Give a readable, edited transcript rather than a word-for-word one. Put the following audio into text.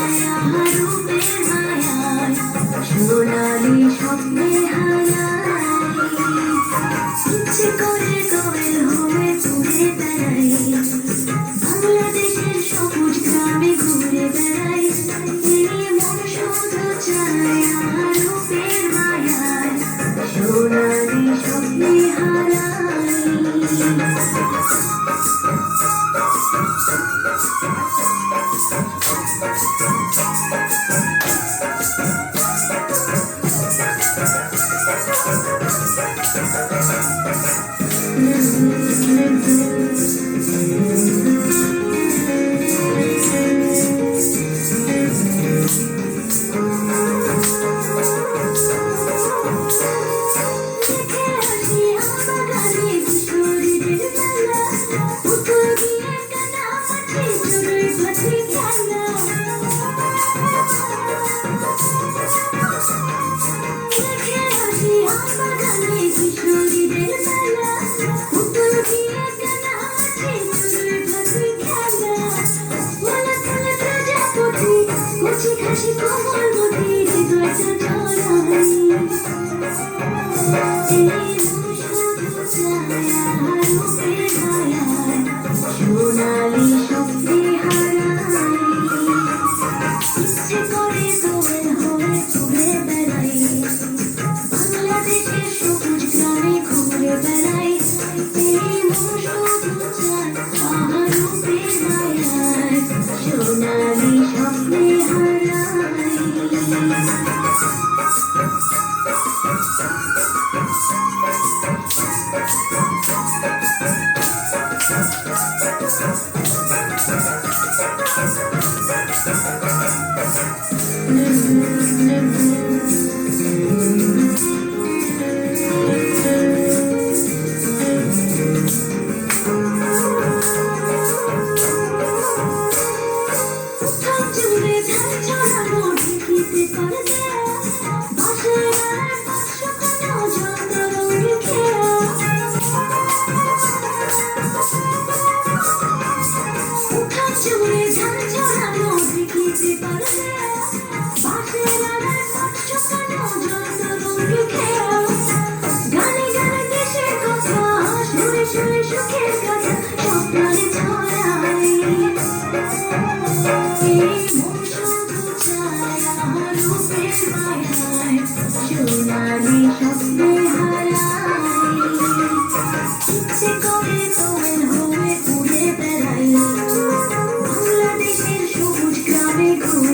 ছায়া রূপের মায়ায় সোনালি স্বপ্নে হারাই ইচ্ছে করে কোয়েল হয়ে ঘুরে বেড়াই বাংলাদেশের সবুজ গ্রামে ঘুরে বেড়াই এই মন শুধু ছায়া রূপের মায়ায় সোনালি স্বপ্নে হারাই হাসি কোমল মতির হৃদয়টা জড়াই এই মন শুধু ছায়া রূপের মায়ায় সোনালি স্বপ্নে হারাই ইচ্ছে করে কোয়েল হয়ে ঘুরে বেড়াই বাংলাদেশের সবুজ গ্রামে ঘুরে বেড়াই এই মন শুধু ছায়া রূপের মায়ায় সোনালি স্বপ্নে সোনালি স্বপ্নে হারাই ইচ্ছে করে কোয়েল হয়ে ঘুরে বেড়াই বাংলাদেশের সবুজ গ্রামে ঘুরে